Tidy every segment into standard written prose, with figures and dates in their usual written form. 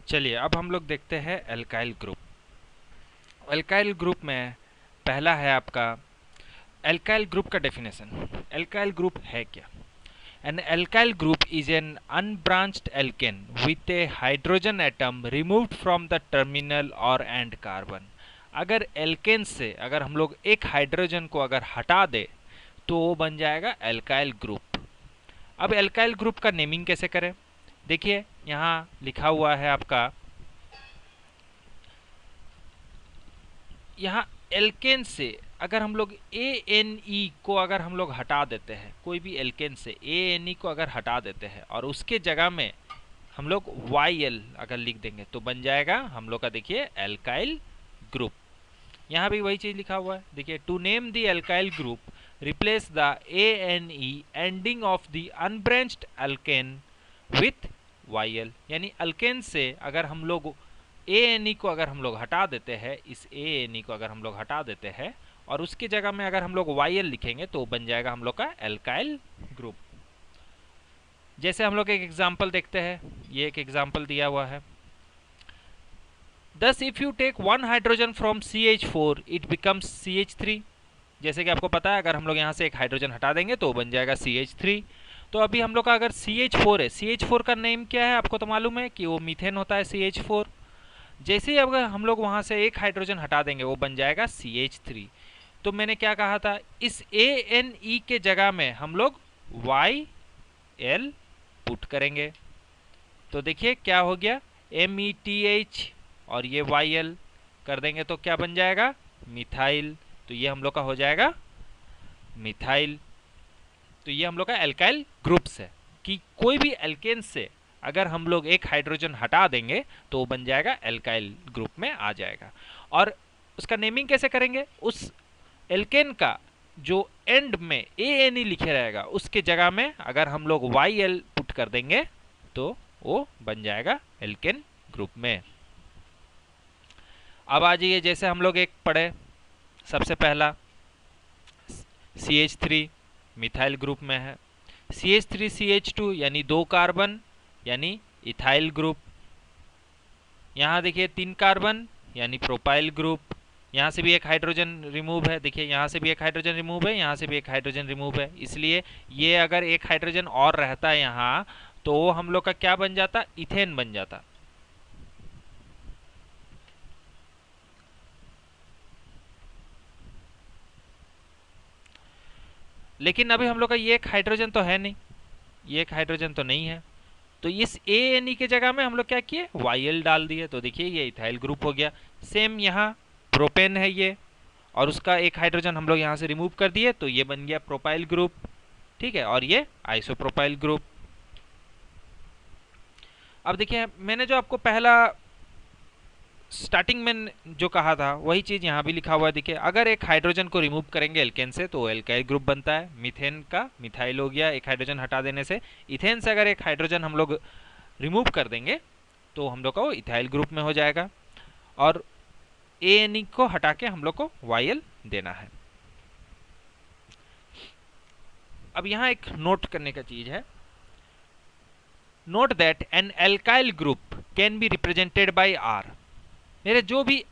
चलिए अब हम लोग देखते हैं एल्काइल ग्रुप। एल्काइल ग्रुप में पहला है आपका एल्काइल ग्रुप का डेफिनेशन। एल्काइल ग्रुप है क्या? An alkyl group is an unbranched alkane with a hydrogen atom removed from the terminal और एंड कार्बन। अगर एल्केन से अगर हम लोग एक हाइड्रोजन को अगर हटा दे तो वो बन जाएगा एल्काइल ग्रुप। अब एल्काइल ग्रुप का नेमिंग कैसे करें? देखिए यहाँ लिखा हुआ है आपका, यहाँ एल्केन से अगर हम लोग ए एन ई को अगर हम लोग हटा देते हैं, कोई भी एल्केन से ए एन ई को अगर हटा देते हैं और उसके जगह में हम लोग वाई एल अगर लिख देंगे तो बन जाएगा हम लोग का, देखिए, एल्काइल ग्रुप। यहाँ भी वही चीज लिखा हुआ है, देखिए, to name the alkyl group replace the A N E ending of the unbranched alkane with Y L. यानी अल्केन से अगर हम लोग ए एन ई को अगर हम लोग हटा देते हैं, इस ए एन ई को अगर हम लोग हटा देते हैं और उसकी जगह में अगर हम लोग वाई एल लिखेंगे तो बन जाएगा हम लोग का एल्काइल ग्रुप। जैसे हम लोग एक एग्जाम्पल देखते हैं, ये एक एग्जाम्पल दिया हुआ है। Thus if you take one hydrogen from CH4 it becomes CH3। जैसे कि आपको पता है अगर हम लोग यहाँ से एक हाइड्रोजन हटा देंगे तो बन जाएगा CH3। तो अभी हम लोग का अगर CH4 है, CH4 का नेम क्या है आपको तो मालूम है कि वो मीथेन होता है CH4। जैसे ही अगर हम लोग वहाँ से एक हाइड्रोजन हटा देंगे वो बन जाएगा CH3। तो मैंने क्या कहा था, इस ANE के जगह में हम लोग YL पुट करेंगे तो देखिए क्या हो गया, METH और ये YL कर देंगे तो क्या बन जाएगा, मिथाइल। तो ये हम लोग का हो जाएगा मिथाइल। तो ये हम लोग का एल्काइल ग्रुप्स है कि कोई भी एल्केन से अगर हम लोग एक हाइड्रोजन हटा देंगे तो बन जाएगा एल्काइल ग्रुप में आ जाएगा। और उसका नेमिंग कैसे करेंगे, उस एल्केन का जो एंड में ANE लिखे रहेगा उसके जगह में अगर हम लोग YL पुट कर देंगे तो वो बन जाएगा एल्केन ग्रुप में। अब आ जाइए, जैसे हम लोग एक पढ़े, सबसे पहला CH3 मिथाइल ग्रुप में है, CH3CH2 यानी 2 कार्बन यानी इथाइल ग्रुप। यहाँ देखिए 3 कार्बन यानी प्रोपाइल ग्रुप। यहाँ से भी एक हाइड्रोजन रिमूव है, देखिए यहाँ से भी एक हाइड्रोजन रिमूव है, यहाँ से भी एक हाइड्रोजन रिमूव है, इसलिए ये अगर एक हाइड्रोजन और रहता है यहाँ तो हम लोग का क्या बन जाता, इथेन बन जाता। लेकिन अभी हम लोग का ये एक हाइड्रोजन तो है नहीं, ये एक हाइड्रोजन तो नहीं है, तो इस ANE के जगह में हम लोग क्या किए, YL डाल दिए तो देखिए ये इथाइल ग्रुप हो गया। सेम यहाँ प्रोपेन है ये, और उसका एक हाइड्रोजन हम लोग यहाँ से रिमूव कर दिए तो ये बन गया प्रोपाइल ग्रुप, ठीक है, और ये आइसोप्रोपाइल ग्रुप। अब देखिए मैंने जो आपको पहला स्टार्टिंग में जो कहा था वही चीज यहाँ भी लिखा हुआ है, देखिए अगर एक हाइड्रोजन को रिमूव करेंगे एल्केन से तो एल्काइल ग्रुप बनता है। मीथेन का मिथाइल हो गया एक हाइड्रोजन हटा देने से, इथेन से अगर एक हाइड्रोजन हम लोग रिमूव कर देंगे तो हम लोग का वो इथाइल ग्रुप में हो जाएगा, और ANE को हटा के हम लोग को YL देना है। अब यहाँ एक नोट करने का चीज है, note that an alkyl group can be represented by R। मेरे जो भी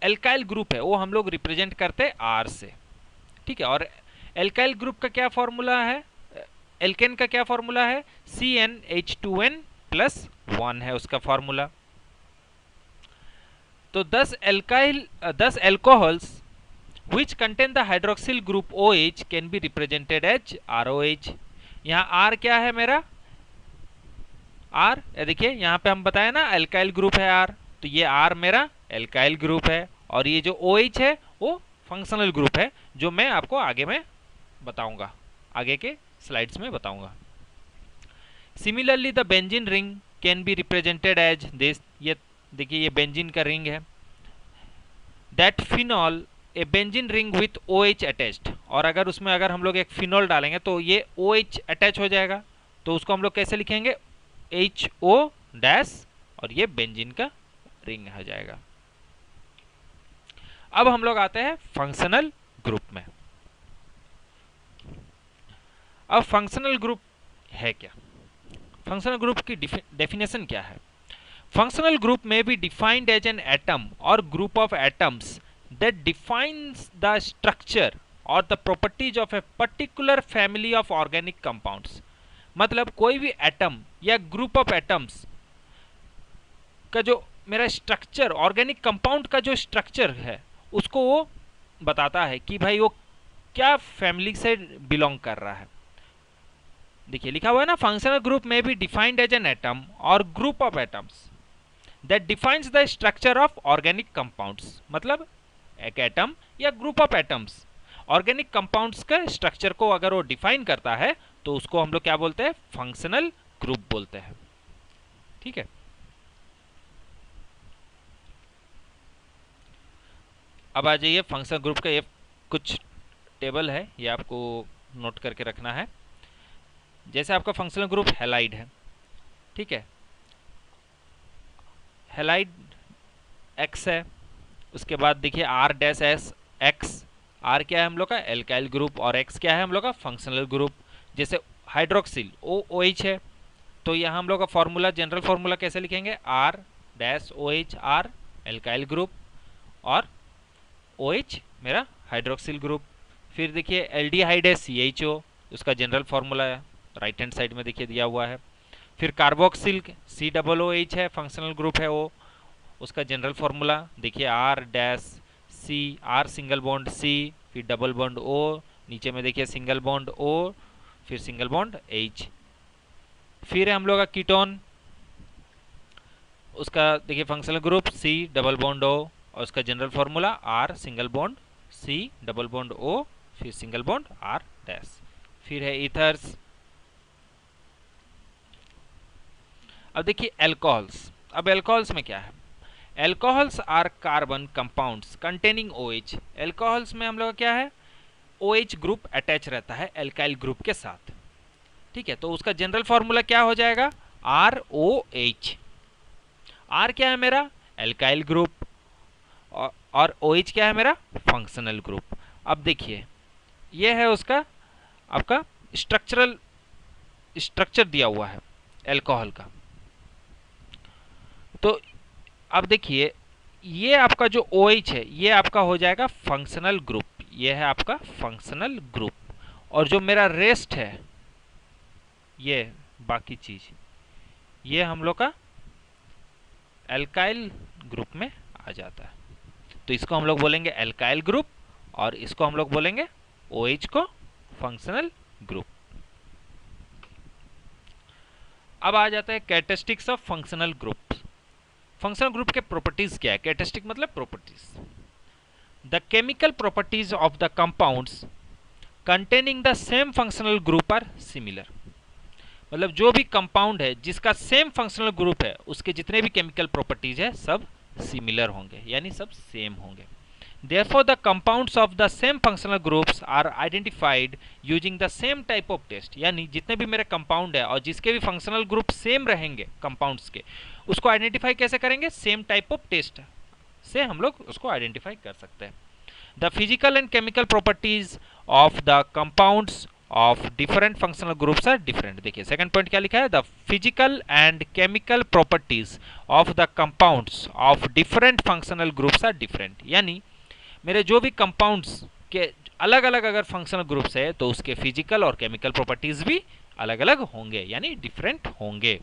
एल्काइल ग्रुप है वो हम लोग रिप्रेजेंट करते हैं R से, ठीक है। और एल्काइल ग्रुप का क्या फॉर्मूला है, एल्केन का क्या फॉर्मूला है, CnH2n+1 है उसका फॉर्मूला। तो 10 alcohols which contain the hydroxyl group OH can be represented as ROH। यहाँ R क्या है मेरा, R देखिए यहाँ पे हम बताए ना एल्काइल ग्रुप है R, तो ये R मेरा एल्काइल ग्रुप है, और ये जो OH है वो फंक्शनल ग्रुप है, जो मैं आपको आगे में बताऊंगा, आगे के स्लाइड्स में बताऊंगा। Similarly the benzene ring can be represented as this. ये देखिए ये बेंजीन का रिंग है, that phenol a benzene ring with OH attached. और अगर उसमें अगर हम लोग एक फिनॉल डालेंगे तो ये OH अटैच हो जाएगा, तो उसको हम लोग कैसे लिखेंगे, HO डैश, और ये बेंजीन का रिंग हो जाएगा। अब हम लोग आते हैं फंक्शनल ग्रुप में। अब फंक्शनल ग्रुप है क्या, फंक्शनल ग्रुप की डेफिनेशन क्या है। Functional group may be defined as an atom or group of atoms that defines the structure or the properties of a particular family of organic compounds. मतलब कोई भी atom या group of atoms का जो मेरा structure, organic compound का जो structure है, उसको वो बताता है कि भाई वो क्या फैमिली से बिलोंग कर रहा है। देखिए लिखा हुआ है ना, functional group may be defined as an atom or group of atoms that defines the structure of organic compounds. मतलब एक एटम या group of atoms organic compounds का स्ट्रक्चर को अगर वो डिफाइन करता है तो उसको हम लोग क्या बोलते हैं, फंक्शनल ग्रुप बोलते हैं। ठीक है, अब आ जाइए फंक्शनल ग्रुप का ये कुछ टेबल है, ये आपको नोट करके रखना है। जैसे आपका फंक्शनल ग्रुप हैलाइड है, ठीक है, हैलाइड एक्स है, उसके बाद देखिए R dash S X, R क्या है हम लोग का, एल्काइल ग्रुप, और एक्स क्या है हम लोग का, फंक्शनल ग्रुप। जैसे हाइड्रोक्सिल ओ OH है, तो यहाँ हम लोग का फॉर्मूला, जनरल फॉर्मूला कैसे लिखेंगे, R dash OH R alkyl group और OH मेरा हाइड्रोक्सिल ग्रुप। फिर देखिए एल्डिहाइड है CHO, उसका जनरल फॉर्मूला है राइट हैंड साइड में देखिए दिया हुआ है। फिर कार्बोक्सिल COOH है, फंक्शनल ग्रुप है वो, उसका जनरल फॉर्मूला देखिए R dash C, R single bond C, फिर डबल बॉन्ड O, नीचे में देखिए सिंगल बॉन्ड O, फिर सिंगल बॉन्ड H। फिर है हम लोग का कीटोन, उसका देखिए functional group C double bond O और उसका general formula R single bond C double bond O, फिर सिंगल बॉन्ड R डैश। फिर है ईथर्स। अब देखिए एल्कोहल्स, अब एल्कोहल्स में क्या है, alcohols are carbon compounds containing OH। Alcohols में हम लोग क्या है, OH ग्रुप अटैच रहता है एल्काइल ग्रुप के साथ। ठीक है, तो उसका जनरल फॉर्मूला क्या हो जाएगा, ROH। R क्या है मेरा, एल्काइल ग्रुप, और OH क्या है मेरा, फंक्शनल ग्रुप। अब देखिए ये है उसका आपका स्ट्रक्चर दिया हुआ है एल्कोहल का। तो अब देखिए ये आपका जो OH है ये आपका हो जाएगा फंक्शनल ग्रुप, ये है आपका फंक्शनल ग्रुप, और जो मेरा रेस्ट है ये बाकी चीज ये हम लोग का एल्काइल ग्रुप में आ जाता है। तो इसको हम लोग बोलेंगे एल्काइल ग्रुप और इसको हम लोग बोलेंगे OH को फंक्शनल ग्रुप। अब आ जाता है characteristics of functional group. Functional group के प्रॉपर्टीज क्या है, कैरेक्टरिस्टिक मतलब properties. The chemical properties of the compounds containing the same functional group are similar. मतलब जो भी कंपाउंड है जिसका सेम फंक्शनल ग्रुप है उसके जितने भी केमिकल प्रॉपर्टीज है सब सिमिलर होंगे, यानी सब सेम होंगे। Therefore, the compounds of the same functional groups are identified using the same type of test। यानी जितने भी मेरे कंपाउंड है और जिसके भी फंक्शनल ग्रुप सेम रहेंगे कंपाउंड्स के, उसको आइडेंटिफाई कैसे करेंगे, सेम टाइप ऑफ टेस्ट से हम लोग उसको आइडेंटिफाई कर सकते हैं। The physical and chemical properties of the compounds of different functional groups are different. देखिए सेकंड पॉइंट क्या लिखा है, the physical and chemical properties of the compounds of different functional groups are different. यानी मेरे जो भी कंपाउंड्स के अलग अलग अगर फंक्शनल ग्रुप्स है तो उसके फिजिकल और केमिकल प्रॉपर्टीज भी अलग अलग होंगे, यानी डिफरेंट होंगे।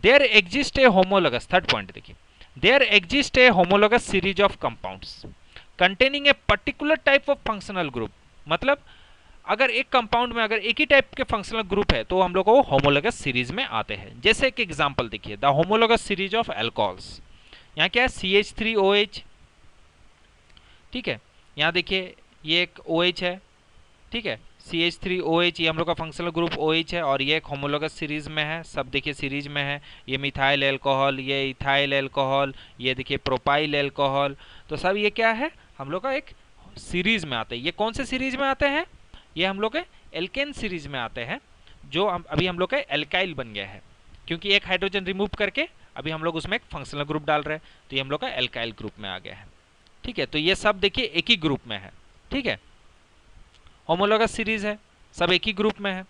There exist a homologous, third point देखिए, there exist a homologous series of compounds containing a particular type of functional group. मतलब अगर एक कंपाउंड में अगर एक ही टाइप के फंक्शनल ग्रुप है तो हम लोग को होमोलोगस सीरीज में आते हैं। जैसे एक एग्जांपल देखिए, the homologous series of alcohols, यहाँ क्या है CH3OH, ठीक है, यहाँ देखिए ये एक OH है, ठीक है, CH3OH ये हम लोग का फंक्शनल ग्रुप OH है और ये एक होमोलोगस सीरीज में है, सब देखिए सीरीज में है। ये मिथाइल एल्कोहल, ये इथाइल एल्कोहल, ये देखिए प्रोपाइल एल्कोहल, तो सब ये क्या है हम लोग का एक सीरीज में आते हैं। ये कौन से सीरीज में आते हैं, ये हम लोग के एल्केन सीरीज में आते हैं, जो अभी हम लोग का एल्काइल बन गया है क्योंकि एक हाइड्रोजन रिमूव करके अभी हम लोग उसमें एक फंक्शनल ग्रुप डाल रहे हैं, तो ये हम लोग का एल्काइल ग्रुप में आ गया है। ठीक है, तो ये सब देखिए एक ही ग्रुप में है, ठीक है, होमोलोगस सीरीज है, सब एक ही ग्रुप में है।